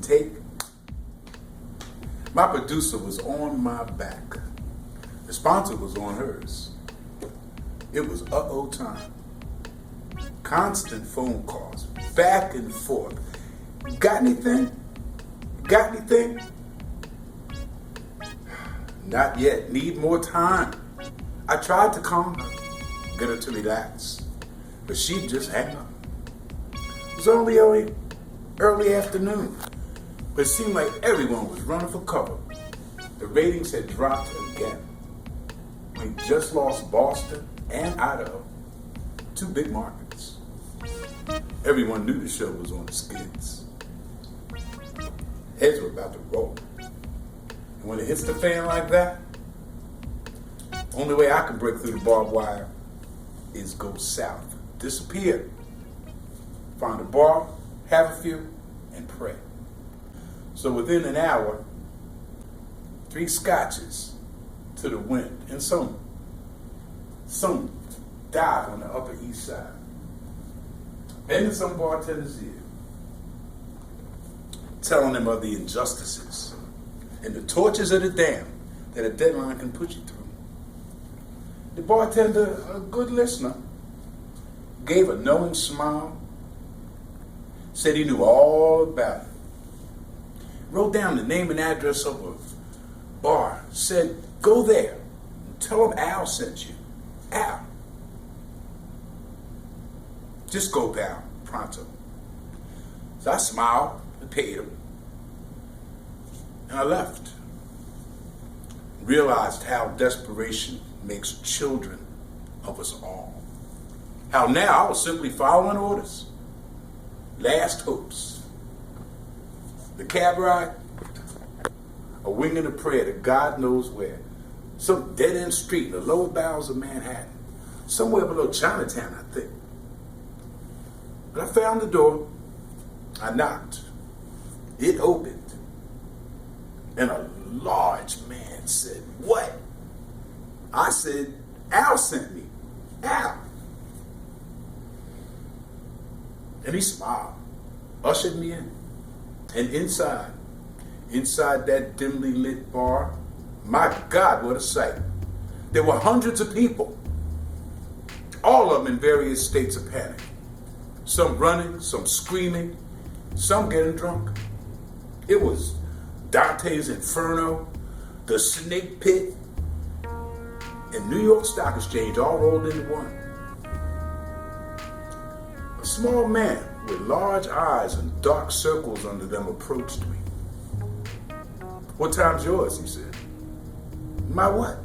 take. My producer was on my back. The sponsor was on hers. It was uh-oh time. Constant phone calls, back and forth. Got anything? Got anything? Not yet. Need more time. I tried to calm her, get her to relax, but she'd just hang up. It was only early afternoon, but it seemed like everyone was running for cover. The ratings had dropped again. We just lost Boston and Idaho, two big markets. Everyone knew the show was on the skids. Heads were about to roll. And when it hits the fan like that, only way I can break through the barbed wire is go south, disappear, find a bar, have a few, and pray. So within an hour, 3 scotches to the wind and some dive on the Upper East Side. And in some bartender's ear, telling them of the injustices and the tortures of the damned that a deadline can put you through. The bartender, a good listener, gave a knowing smile, said he knew all about it, wrote down the name and address of a bar, said, go there and tell them Al sent you. Al. Just go down, pronto. So I smiled and paid him. And I left. Realized how desperation makes children of us all. How now I was simply following orders. Last hopes. The cab ride, a wing and a prayer to God knows where. Some dead-end street in the lower bowels of Manhattan. Somewhere below Chinatown, I think. But I found the door. I knocked. It opened. And a large man said, what? I said, Al sent me. Al. And he smiled, ushered me in. And inside that dimly lit bar, my God, what a sight. There were hundreds of people, all of them in various states of panic. Some running, some screaming, some getting drunk. It was Dante's Inferno, the Snake Pit, and New York Stock Exchange all rolled into one. A small man with large eyes and dark circles under them approached me. What time's yours? He said. My what?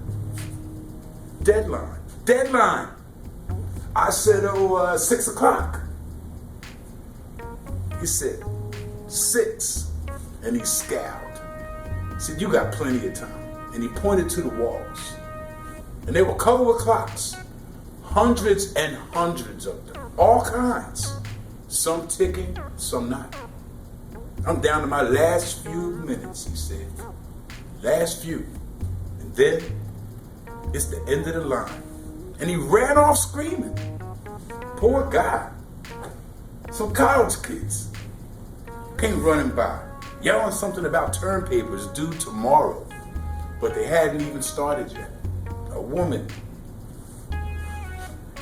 Deadline. Deadline. I said, 6 o'clock. He said, 6. And he scowled. He said, you got plenty of time. And he pointed to the walls. And they were covered with clocks. Hundreds and hundreds of them. All kinds. Some ticking, some not. I'm down to my last few minutes, he said. Last few. And then it's the end of the line. And he ran off screaming. Poor guy. Some college kids came running by, yelling something about term papers due tomorrow. But they hadn't even started yet. A woman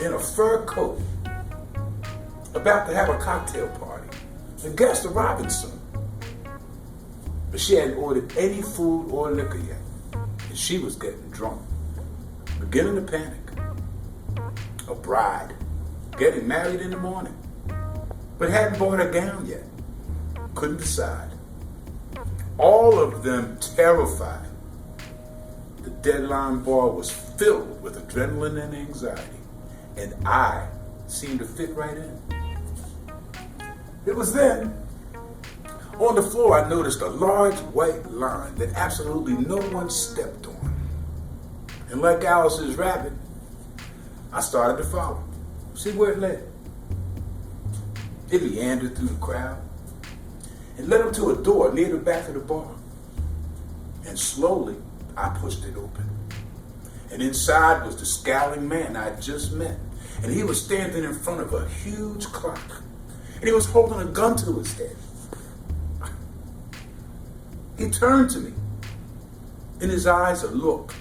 in a fur coat, about to have a cocktail party. The guests arriving soon. But she hadn't ordered any food or liquor yet. And she was getting drunk. Beginning to panic. A bride. Getting married in the morning. But hadn't bought her gown yet. Couldn't decide. All of them terrified. The deadline bar was filled with adrenaline and anxiety. And I seemed to fit right in. It was then, on the floor, I noticed a large white line that absolutely no one stepped on. And like Alice's rabbit, I started to follow, see where it led. It meandered through the crowd and led up to a door near the back of the bar. And slowly, I pushed it open. And inside was the scowling man I'd just met. And he was standing in front of a huge clock. And he was holding a gun to his head. He turned to me. In his eyes, a look,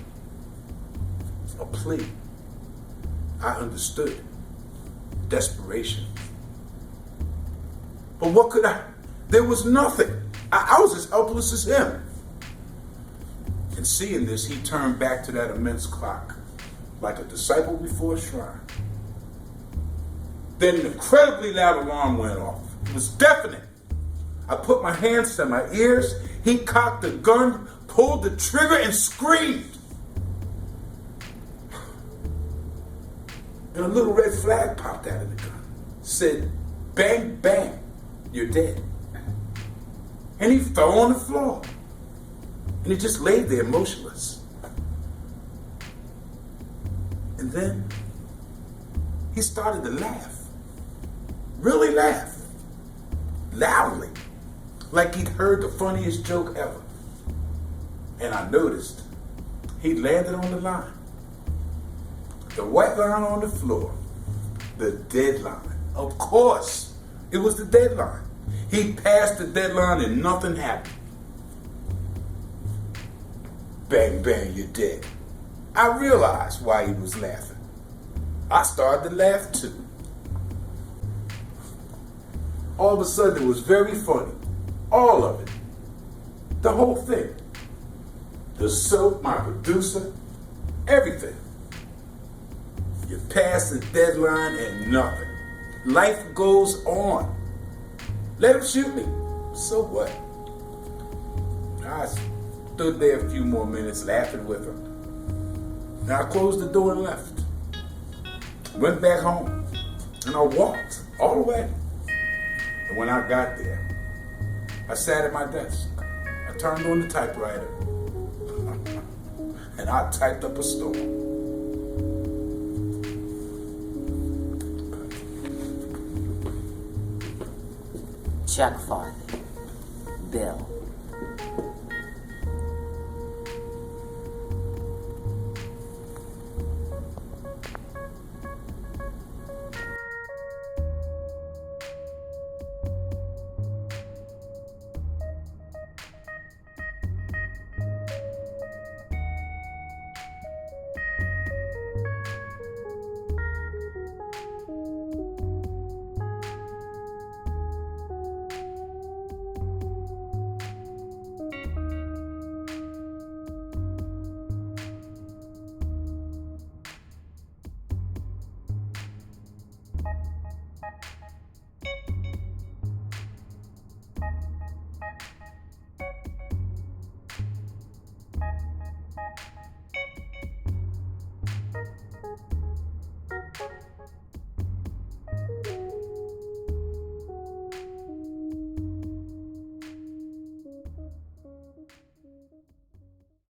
a plea. I understood. Desperation. But what could I? There was nothing. I was as helpless as him. And seeing this, he turned back to that immense clock, like a disciple before a shrine. Then an incredibly loud alarm went off. It was deafening. I put my hands to my ears. He cocked the gun, pulled the trigger, and screamed. And a little red flag popped out of the gun. Said, "Bang, bang, you're dead." And he fell on the floor. And he just laid there motionless. And then he started to laugh. Really laugh. Loudly. Like he'd heard the funniest joke ever. And I noticed he landed on the line. The white line on the floor. The deadline. Of course, it was the deadline. He passed the deadline and nothing happened. Bang, bang, you're dead. I realized why he was laughing. I started to laugh too. All of a sudden, it was very funny. All of it. The whole thing. The soap, my producer, everything. You pass the deadline and nothing. Life goes on. Let him shoot me. So what? I stood there a few more minutes laughing with him. Now I closed the door and left. Went back home. And I walked all the way. And when I got there, I sat at my desk. I turned on the typewriter. And I typed up a storm. Chuck Farthing, Bill.